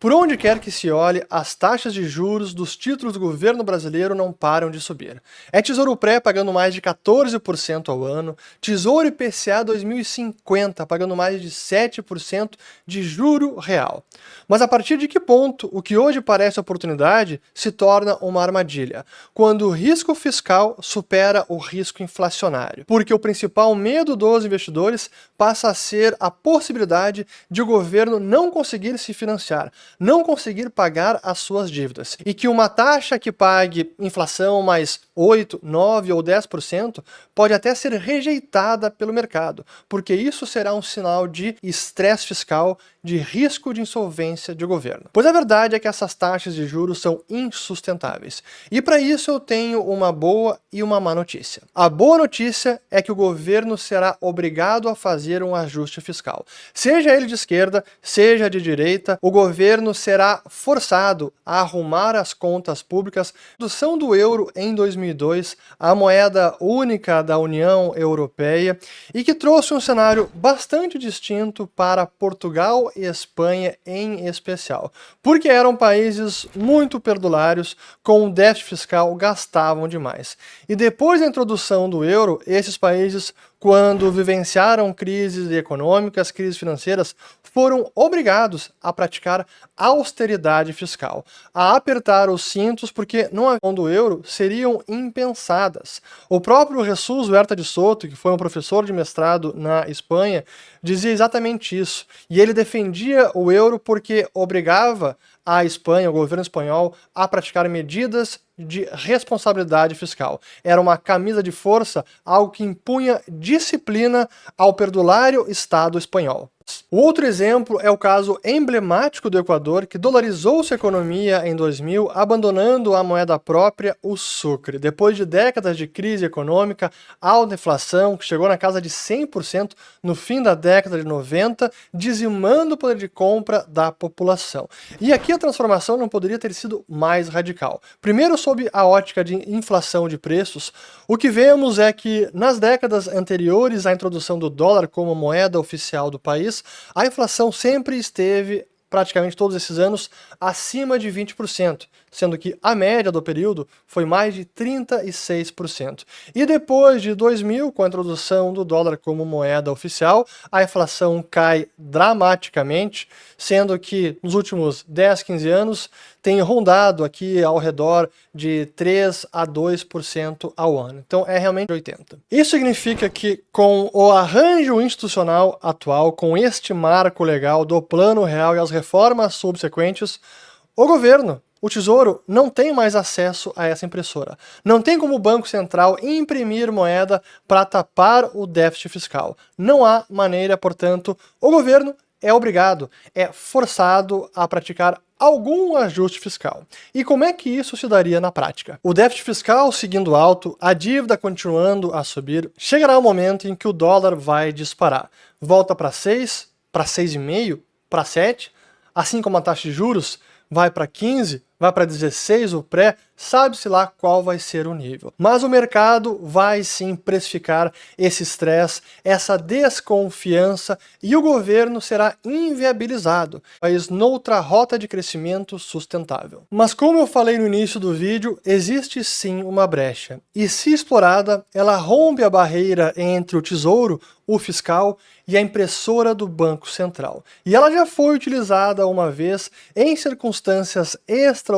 Por onde quer que se olhe, as taxas de juros dos títulos do governo brasileiro não param de subir. É Tesouro Pré pagando mais de 14% ao ano, Tesouro IPCA 2050 pagando mais de 7% de juro real. Mas a partir de que ponto o que hoje parece oportunidade se torna uma armadilha? Quando o risco fiscal supera o risco inflacionário. Porque o principal medo dos investidores passa a ser a possibilidade de o governo não conseguir se financiar, não conseguir pagar as suas dívidas. E que uma taxa que pague inflação mais 8, 9 ou 10% pode até ser rejeitada pelo mercado, porque isso será um sinal de estresse fiscal, de risco de insolvência de governo. Pois a verdade é que essas taxas de juros são insustentáveis. E para isso eu tenho uma boa e uma má notícia. A boa notícia é que o governo será obrigado a fazer um ajuste fiscal. Seja ele de esquerda, seja de direita, o governo será forçado a arrumar as contas públicas. A introdução do euro em 2002, a moeda única da União Europeia, e que trouxe um cenário bastante distinto para Portugal e Espanha em especial, porque eram países muito perdulários, com déficit fiscal, gastavam demais. E depois da introdução do euro, esses países, quando vivenciaram crises econômicas, crises financeiras, foram obrigados a praticar austeridade fiscal, a apertar os cintos, porque não havia do euro seriam impensadas. O próprio Jesús Huerta de Soto, que foi um professor de mestrado na Espanha, dizia exatamente isso. E ele defendia o euro porque obrigava a Espanha, o governo espanhol, a praticar medidas de responsabilidade fiscal. Era uma camisa de força, algo que impunha disciplina ao perdulário Estado espanhol. O outro exemplo é o caso emblemático do Equador, que dolarizou sua economia em 2000, abandonando a moeda própria, o sucre. Depois de décadas de crise econômica, alta inflação, que chegou na casa de 100% no fim da década de 90, dizimando o poder de compra da população. E aqui a transformação não poderia ter sido mais radical. Primeiro, sob a ótica de inflação de preços, o que vemos é que nas décadas anteriores à introdução do dólar como moeda oficial do país, a inflação sempre esteve, praticamente todos esses anos, acima de 20%, sendo que a média do período foi mais de 36%. E depois de 2000, com a introdução do dólar como moeda oficial, a inflação cai dramaticamente, sendo que nos últimos 10, 15 anos tem rondado aqui ao redor de 3 a 2% ao ano. Então é realmente 80%. Isso significa que com o arranjo institucional atual, com este marco legal do Plano Real e as reformas subsequentes, o governo, o Tesouro, não tem mais acesso a essa impressora. Não tem como o Banco Central imprimir moeda para tapar o déficit fiscal. Não há maneira, portanto, o governo é obrigado, é forçado a praticar algum ajuste fiscal. E como é que isso se daria na prática? O déficit fiscal seguindo alto, a dívida continuando a subir, chegará o momento em que o dólar vai disparar. Volta para 6, para 6,5, para 7, assim como a taxa de juros vai para 15, vai para 16 o pré, sabe-se lá qual vai ser o nível. Mas o mercado vai sim precificar esse estresse, essa desconfiança, e o governo será inviabilizado, país noutra rota de crescimento sustentável. Mas como eu falei no início do vídeo, existe sim uma brecha, e se explorada, ela rompe a barreira entre o tesouro, o fiscal e a impressora do Banco Central. E ela já foi utilizada uma vez em circunstâncias extraordinárias